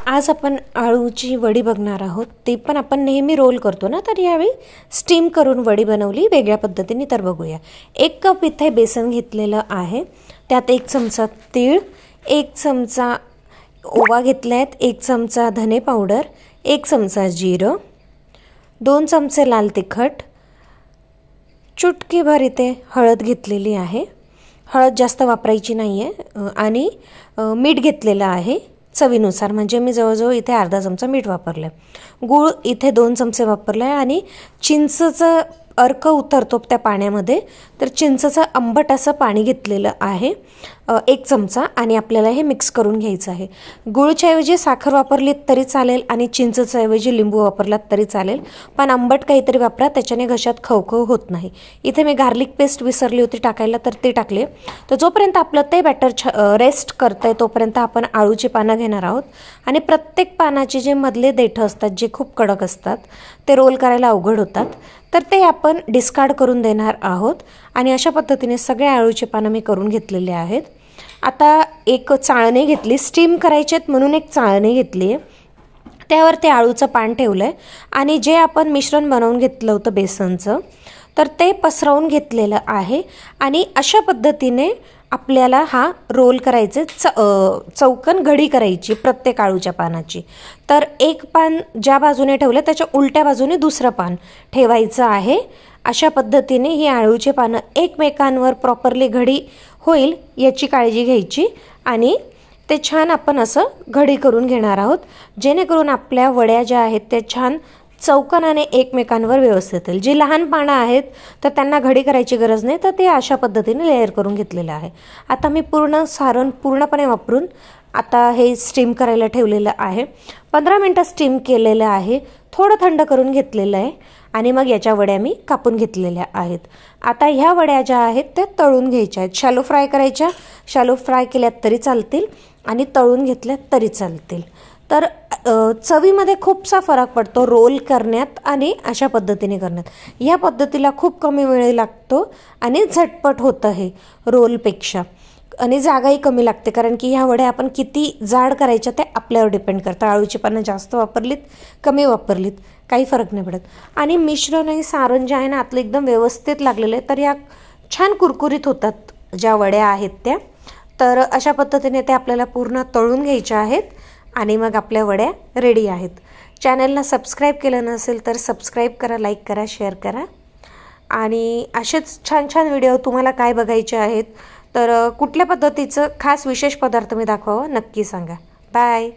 आज आपण आळूची वडी बघणार आहोत। ती पण आपण नेहमी रोल करतो ना, तर यावेळी स्टीम करून वडी बनवली वेगळ्या पद्धतीने। तर बघूया। 1 कप इथे बेसन घेतलेलं आहे, त्यात 1 चमचा तीळ, 1 चमचा ओवा घेतलाय, 1 चमचा धने पावडर, 1 चमचा जिरं, 2 चमचे लाल तिखट, चुटकीभर इथे हळद घेतलेली आहे। हळद जास्त वापरायची नाहीये आणि मीठ घेतलेलं आहे चवीनुसार, म्हणजे मी जवळजवळ इथे अर्धा चमचा मीठ वापरले। गूळ इथे 2 चमचे वापरले आणि चिंचेचं अर्क उतरतो त्या पाण्यामध्ये, तर चिंचेचं आंबट असं पाणी घेतलेलं आहे 1 चमचा आणि आपल्याला हे मिक्स करून घ्यायचं आहे। गूळच्या ऐवजी साखर वापरली तरी चालेल आणि चिंचेच्या ऐवजी लिंबू वापरलात तरी चालेल, पण आंबट काहीतरी वापरा, त्याच्याने घशात खवखव होत नाही। इथे मी गार्लिक पेस्ट विसरली होती टाकायला, तर ती टाकले। तर जोपर्यंत आपलं ते बॅटर रेस्ट करतंय तोपर्यंत आपण आळूची पानं घेणार आहोत आणि प्रत्येक पानाचे जे मधले देठ असतात जे खूप कडक असतात ते रोल करायला अवघड होतात, तर ते आपण डिस्कार्ड करून देणार आहोत। आणि अशा पद्धतीने सगळे आळूचे पानं मी करून घेतलेले आहेत। आता एक चाळणी घेतली, स्टीम करायचे आहेत म्हणून एक चाळणी घेतली आहे, त्यावर ते आळूचं पान ठेवलं आहे आणि जे आपण मिश्रण बनवून घेतलं होतं बेसनचं, तर ते पसरवून घेतलेलं आहे। आणि अशा पद्धतीने आपल्याला हा रोल करायचे, चौकन घडी करायची प्रत्येक आळूच्या पानाची। तर एक पान ज्या बाजूने ठेवलं त्याच्या उलट्या बाजूने दुसरं पान ठेवायचं आहे। अशा पद्धतीने ही आळूचे पानं एकमेकांवर प्रॉपरली घडी होईल याची काळजी घ्यायची आणि ते छान आपण असं घडी करून घेणार आहोत, जेणेकरून आपल्या वड्या ज्या आहेत त्या छान चौकोनाने एकमेकांवर व्यवस्थित येईल। जी लहान पानं आहेत तर त्यांना घडी करायची गरज नाही, तर ते अशा पद्धतीने लेयर करून घेतलेलं आहे। आता मी पूर्ण सारण पूर्णपणे वापरून आता हे स्टीम करायला ठेवलेलं आहे। 15 मिनिटं स्टीम केलेलं आहे, थोडं थंड करून घेतलेलं आहे आणि मग याच्या वड्या मी कापून घेतलेल्या आहेत। आता ह्या वड्या ज्या आहेत त्या तळून घ्यायच्या आहेत। शॅलो फ्राय करायच्या, शॅलो फ्राय केल्यात तरी चालतील आणि तळून घेतल्यात तरी चालतील। तर चवीमध्ये खूपसा फरक पडतो रोल करण्यात आणि अशा पद्धतीने करण्यात। या पद्धतीला खूप कमी वेळ लागतो आणि झटपट होतं हे रोलपेक्षा, आणि जागाही कमी लागते, कारण की ह्या वड्या आपण किती जाड करायच्या ते आपल्यावर डिपेंड करतं। आळूची पानं जास्त वापरलीत कमी वापरलीत काही फरक नाही पडत। आणि मिश्रण आणि सारण जे आहे ना आतलं एकदम व्यवस्थित लागलेलं आहे, तर या छान कुरकुरीत होतात ज्या वड्या आहेत त्या। तर अशा पद्धतीने ते आपल्याला पूर्ण तळून घ्यायच्या आहेत आणि मग आपल्या वड्या रेडी आहेत। चॅनलला सबस्क्राईब केलं नसेल तर सबस्क्राईब करा, लाईक करा, शेअर करा आणि असेच छान छान व्हिडिओ तुम्हाला काय बघायचे आहेत, तर कुठल्या पद्धतीचं खास विशेष पदार्थ मी दाखवावं नक्की सांगा। बाय।